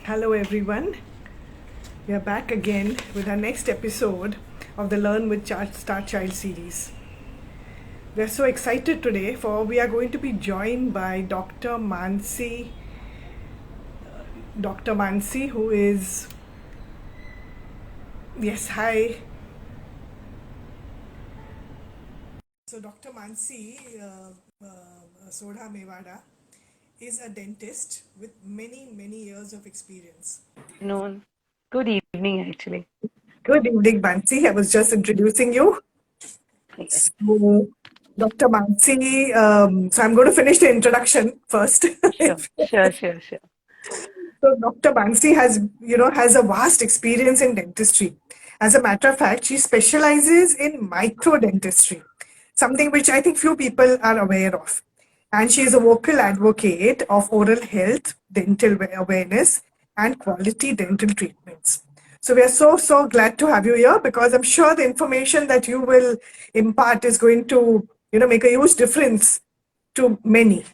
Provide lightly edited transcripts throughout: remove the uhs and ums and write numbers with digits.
Hello, everyone. We are back again with our next episode of the Learn with Starchild series. We are so excited today for we are going to be joined by Dr. Mansi, who is, yes, hi. So, Dr. Mansi Sodha Mewada is a dentist with many years of experience. Afternoon. Good evening, actually. Good evening, Mansi. I was just introducing you. Yes. So, Dr. Mansi, so I'm going to finish the introduction first. Sure, sure, sure, sure. So Dr. Mansi has a vast experience in dentistry. As a matter of fact, she specializes in micro dentistry, something which I think few people are aware of. And she is a vocal advocate of oral health, dental awareness, and quality dental treatments. So we are so glad to have you here because I'm sure the information that you will impart is going to, make a huge difference to many.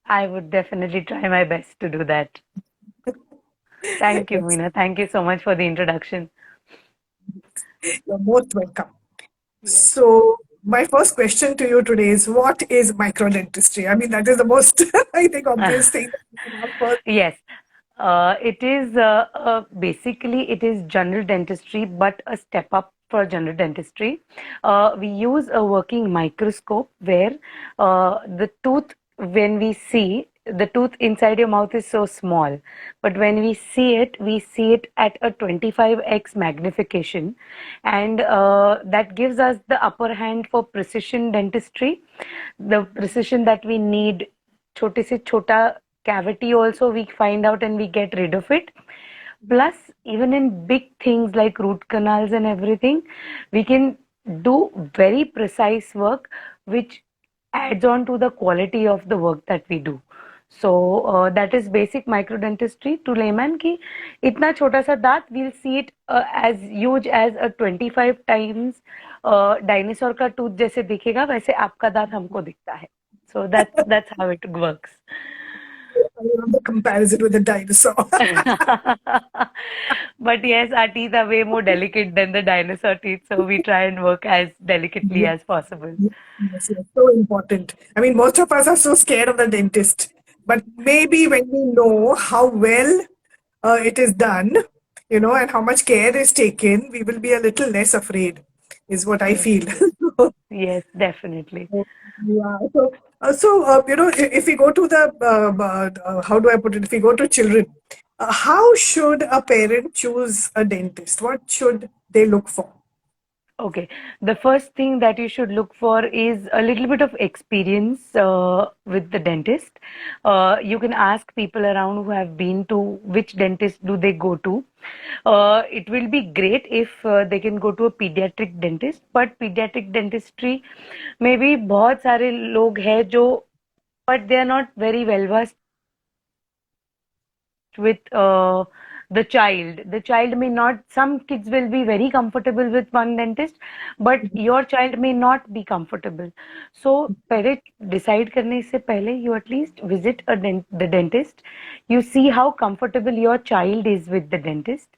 I would definitely try my best to do that. Thank you, Yes, Meena. Thank you so much for the introduction. you're most welcome. Yes. So, my first question to you today is what is microdentistry? I mean, that is the most, I think, obvious thing that you can ask for. Yes. It is basically it is general dentistry, but a step up for general dentistry. We use a working microscope where the tooth, when we see the tooth inside your mouth is so small, but when we see it at a 25x magnification, and that gives us the upper hand for precision dentistry, the precision that we need. छोटे से छोटा cavity also we find out and we get rid of it. Plus, even in big things like root canals and everything, we can do very precise work which adds on to the quality of the work that we do. So that is basic microdentistry to layman ki itna chota sa daant we'll see it as huge as a 25 times dinosaur का tooth जैसे दिखेगा वैसे आपका दांत हमको दिखता है. So that's how it works. I love the comparison with the dinosaur. But yes, our teeth are way more delicate than the dinosaur teeth, so we try and work as delicately Yes, as possible. yes, so important. I mean, most of us are so scared of the dentist, but maybe when we know how well it is done, and how much care is taken, we will be a little less afraid, is what I Yes, feel. yes, yes, definitely. Yeah. If we go to how do I put it? If we go to children, how should a parent choose a dentist? What should they look for? Okay, the first thing that you should look for is a little bit of experience with the dentist. You can ask people around who have been to which dentist do they go to. It will be great if they can go to a pediatric dentist, but pediatric dentistry maybe बहुत सारे लोग हैं जो but they are not very well versed with the child. The child may not, some kids will be very comfortable with one dentist, but your child may not be comfortable. So, पहले decide करने से पहले you at least visit the dentist. You see how comfortable your child is with the dentist,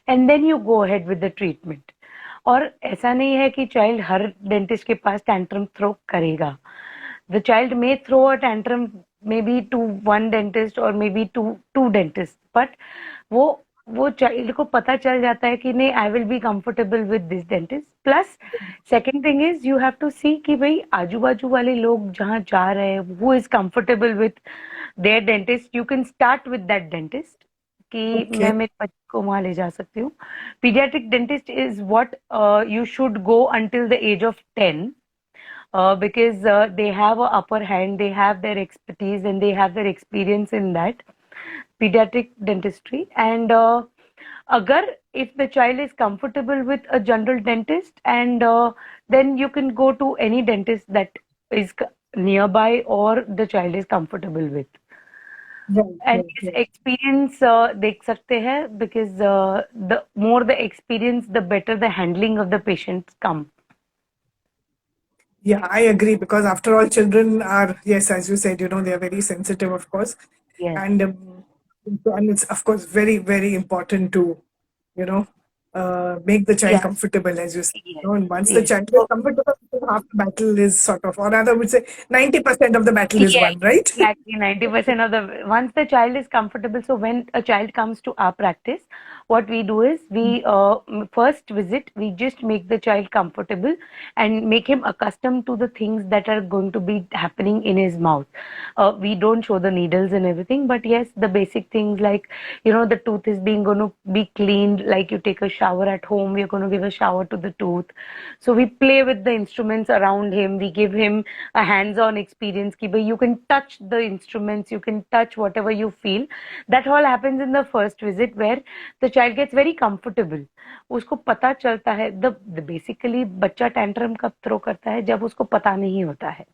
and then you go ahead with the treatment. और ऐसा नहीं है कि child हर dentist के पास टैंट्रम थ्रो करेगा. The child may throw a tantrum maybe to one dentist or maybe to two dentists, but वो child को पता चल जाता है कि नहीं I will be comfortable with this dentist. Plus second thing is you have to see कि भाई आजू बाजू वाले लोग जहाँ जा रहे हैं who is comfortable with their dentist. You can start with that dentist कि मैं Okay. मेरे बच्चे को वहां ले जा सकती हूँ. Pediatric dentist is what you should go until the age of 10. Because they have a upper hand, they have their expertise and they have their experience in that pediatric dentistry. And agar if the child is comfortable with a general dentist, and then you can go to any dentist that is nearby or the child is comfortable with. Right, And right, yes, right. experience देख सकते हैं because the more the experience, the better the handling of the patients come. Yeah, I agree because after all, children are, yes, as you said, they are very sensitive, of course. Yes. And And it's, of course, very, very important to, you know, make the child Yeah, comfortable, as you said. yes, You know, and once the yes. child is So comfortable, half the battle is sort of, or rather, would say 90% of the battle is yes, won, right? exactly. 90% of the once the child is comfortable, so when a child comes to our practice, what we do is we first visit, we just make the child comfortable and make him accustomed to the things that are going to be happening in his mouth. We don't show the needles and everything, but yes, the basic things like, the tooth is being going to be cleaned, like you take a shower at home, we're going to give a shower to the tooth. So we play with the instruments around him, we give him a hands-on experience ki bhai you can touch the instruments, you can touch whatever you feel. That all happens in the first visit where the child gets very comfortable. उसको पता चलता है the basically बच्चा tantrum कब throw करता है जब उसको पता नहीं होता है.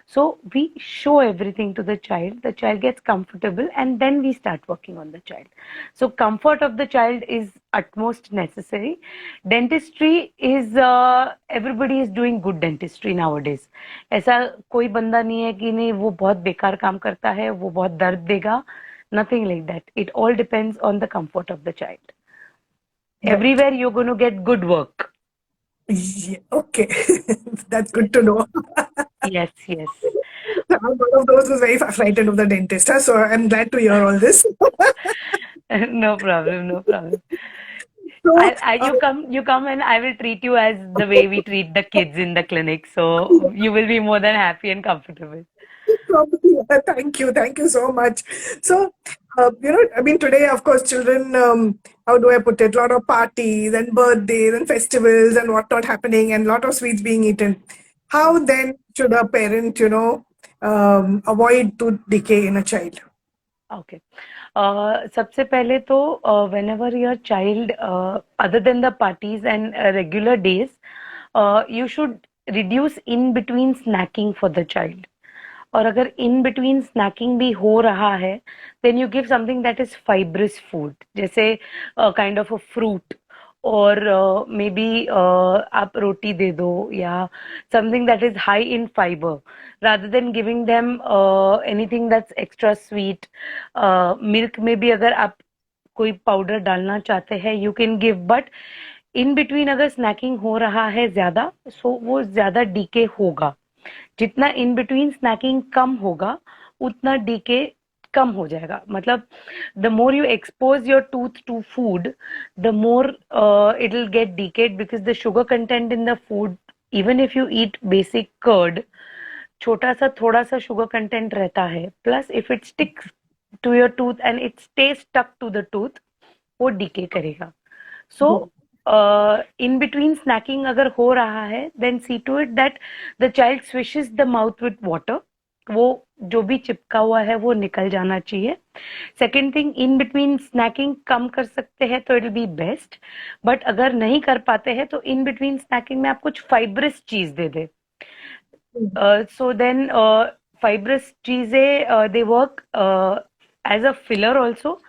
So we show everything to the child gets comfortable, and then we start working on the child. So comfort of the child is utmost necessary. Dentistry is, everybody is doing good dentistry nowadays. ऐसा कोई बंदा नहीं है कि नहीं वो बहुत बेकार काम करता है, वो बहुत दर्द देगा. Nothing like that. It all depends on the comfort of the child. Right. Everywhere you're going to get good work. Yeah, okay. That's Yes, good to know. yes, yes. I'm one of those who's very frightened of the dentist, huh? So I'm glad to hear all this. No problem, no problem. So, You come and I will treat you as the way we treat the kids in the clinic. So you will be more than happy and comfortable. probably, thank you so much. So, I mean, today, of course, children, how do I put it? A lot of parties and birthdays and festivals and whatnot happening, and a lot of sweets being eaten. How then should a parent, avoid tooth decay in a child? Okay. सबसे पहले तो whenever your child, other than the parties and regular days, you should reduce in between snacking for the child. और अगर in between snacking भी हो रहा है, then you give something that is fibrous food, जैसे kind of a fruit, और maybe आप रोटी दे दो, या something that is high in fiber, rather than giving them anything that's extra sweet. Milk में भी अगर आप कोई पाउडर डालना चाहते हैं, you can give, but in between अगर स्नैकिंग हो रहा है ज्यादा, सो वो ज्यादा डीके होगा. जितना इन बिटवीन स्नैकिंग कम होगा, उतना डीके कम हो जाएगा. मतलब the more you expose your tooth to food, the more it will get decayed, because the sugar content in the food, even if you eat basic curd, छोटा सा थोड़ा सा शुगर कंटेंट रहता है, plus if it sticks to your tooth and it stay stuck to the tooth, वो decay करेगा. So in between snacking अगर हो रहा है, then see to it that the child swishes the mouth with water. वो जो भी चिपका हुआ है वो निकल जाना चाहिए. Second thing, in between snacking कम कर सकते हैं तो it will be best, but अगर नहीं कर पाते हैं तो इन बिटवीन स्नैकिंग में आप कुछ फाइब्रस चीज दे दे. So then fibrous चीजें they work as a filler also.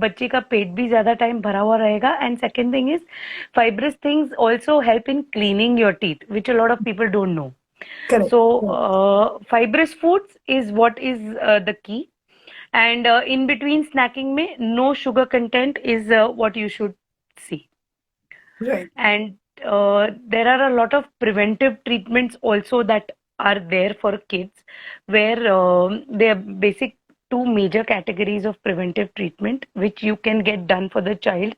बच्चे का पेट भी ज्यादा टाइम भरा हुआ रहेगा. And second thing is, fibrous things also help in cleaning your teeth, which a lot of people don't know. Correct. So fibrous foods is what is the key. And in between snacking में no sugar content is what you should see. Right. And there are a lot of preventive treatments also that are there for kids, where there are basic two major categories of preventive treatment which you can get done for the child.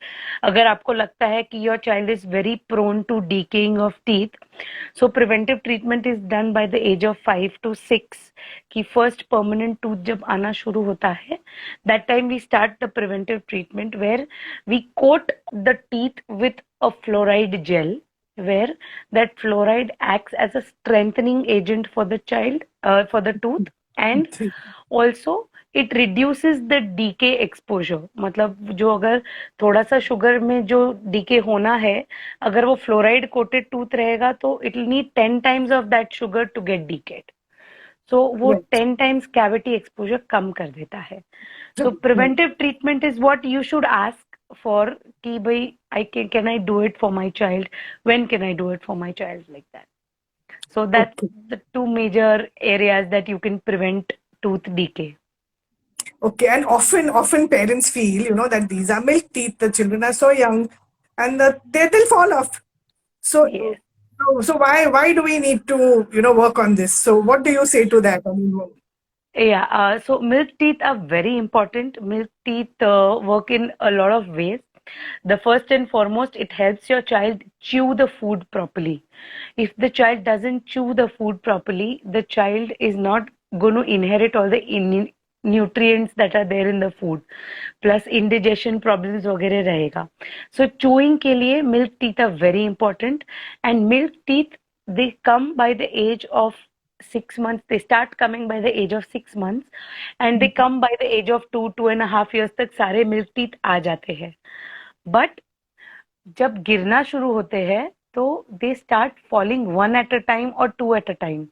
अगर आपको लगता है कि your child is very prone to decaying of teeth, so preventive treatment is done by the age of 5 to 6. कि first permanent tooth जब आना शुरू होता है, that time we start the preventive treatment where we coat the teeth with a fluoride gel, where that fluoride acts as a strengthening agent for the child, for the tooth, and also it reduces the decay exposure. मतलब जो अगर थोड़ा सा sugar में जो decay होना है, अगर वो fluoride coated tooth रहेगा तो it will need 10 times of that sugar to get decayed. So वो Right. 10 times cavity exposure कम कर देता है. So preventive treatment is what you should ask for कि भाई can I do it for my child? When can I do it for my child, like that? So that's Okay. the two major areas that you can prevent tooth decay. Okay, and often parents feel, that these are milk teeth. The children are so young, and they'll fall off. So, Yes. so why do we need to work on this? So, what do you say to that? I mean, Yeah, so milk teeth are very important. Milk teeth work in a lot of ways. The first and foremost, it helps your child chew the food properly. If the child doesn't chew the food properly, the child is not going to inherit all the nutrients that are there in the food. Plus indigestion problems वगैरह रहेगा. So chewing के लिए milk teeth are very important, and milk teeth, they come by the age of 6 months. They start coming by the age of 6 months, and they come by the age of 2.5 years तक सारे milk teeth आ जाते हैं. But जब गिरना शुरू होते हैं तो they start falling one at a time और टू एट अ टाइम.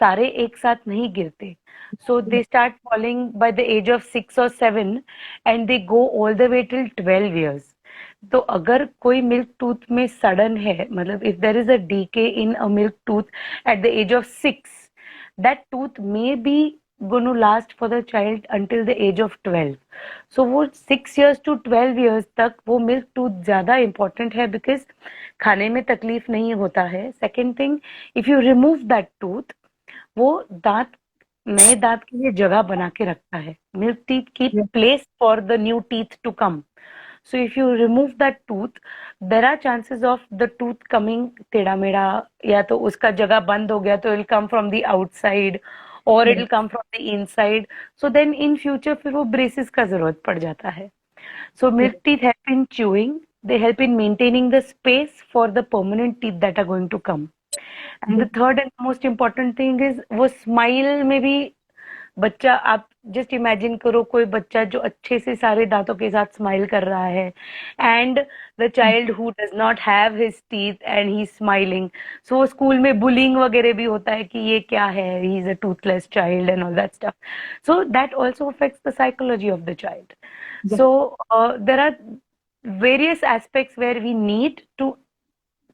सारे एक साथ नहीं गिरते. So they start falling by the age of 6 or 7, and they go all the way till 12 years. तो अगर कोई मिल्क टूथ में सडन है, मतलब if there is a decay in a milk tooth at the age of 6, that tooth may be going to last for the child until the age of 12. So वो 6 years to 12 years तक वो milk tooth ज्यादा important है, because खाने में तकलीफ नहीं होता है. Second thing, if you remove that tooth, वो दांत नए दांत के लिए जगह बना के रखता है. Milk teeth keep yeah, place for the new teeth to come. So if you remove that tooth, there are chances of the tooth coming टेढ़ा मेढ़ा, या तो उसका जगह बंद हो गया तो it will come from the outside, or it yeah, will come from the inside. So then in future फिर वो braces का जरूरत पड़ जाता है. So yeah, milk teeth help in chewing. They help in maintaining the space for the permanent teeth that are going to come. And yeah, the third and most important thing is वो smile में भी बच्चा, आप just imagine करो कोई बच्चा जो अच्छे से सारे दांतों के साथ स्माइल कर रहा है, and the child who does not have his teeth and he smiling. So school में बुलिंग वगैरह भी होता है कि ये क्या है, he is a Toothless child and all that stuff. So that also affects the psychology of the child. yeah. So there are various aspects where we need to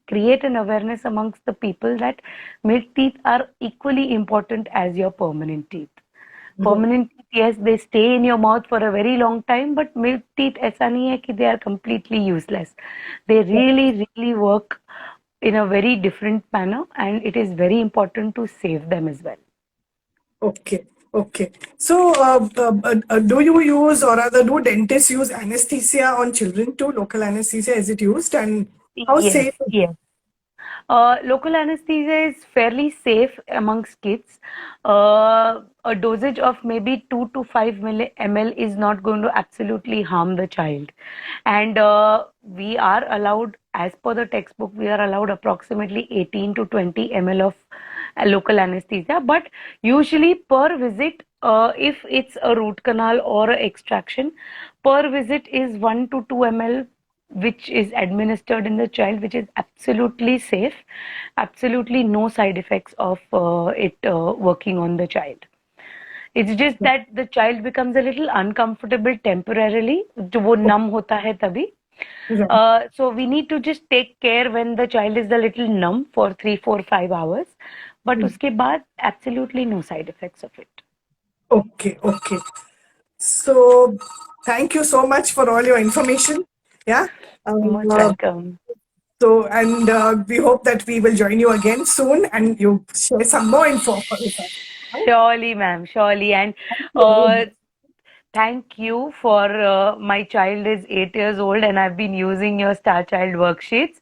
create an awareness amongst the people that milk teeth are equally important as your permanent teeth. Right. Permanent teeth, yes, they stay in your mouth for a very long time, but milk teeth ऐसा नहीं है कि they are completely useless. They Yeah. really work in a very different manner, and it is very important to save them as well. Okay. Okay. So, do you use, or rather, do dentists use anesthesia on children too? Local anesthesia, is it used? And how Yes, safe? yes. Local anesthesia is fairly safe amongst kids. A dosage of maybe 2 to 5 ml is not going to absolutely harm the child. And we are allowed, as per the textbook, we are allowed approximately 18 to 20 ml of local anesthesia. But usually per visit, if it's a root canal or a extraction, per visit is 1 to 2 ml, which is administered in the child, which is absolutely safe, absolutely no side effects of it working on the child. It's just that the child becomes a little uncomfortable temporarily, जो वो numb होता है तभी. Right. So we need to just take care when the child is a little numb for 3, 4, 5 hours. But उसके बाद absolutely no side effects of it. Okay. Okay. So, thank you so much for all your information. Yeah. Most Uh, welcome. so, and we hope that we will join you again soon and you share some more info with us. Surely, ma'am, surely. And Thank uh, you. thank you for my child is 8 years old, and I've been using your Starchild worksheets.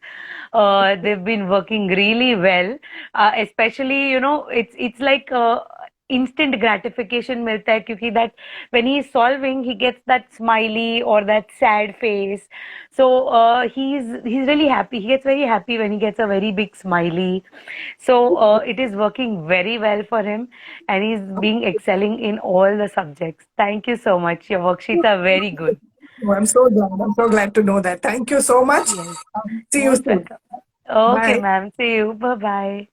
They've been working really well. Especially, it's like instant gratification मिलता है, क्योंकि that when he is solving, he gets that smiley or that sad face. So he's really happy. He gets very happy when he gets a very big smiley. So it is working very well for him, and he's being excelling in all the subjects. Thank you so much. Your worksheets are very good. Oh, I'm so glad. I'm so glad to know that. Thank you so much. Yes, See you most soon. welcome. Okay, Bye. ma'am. See you. Bye bye.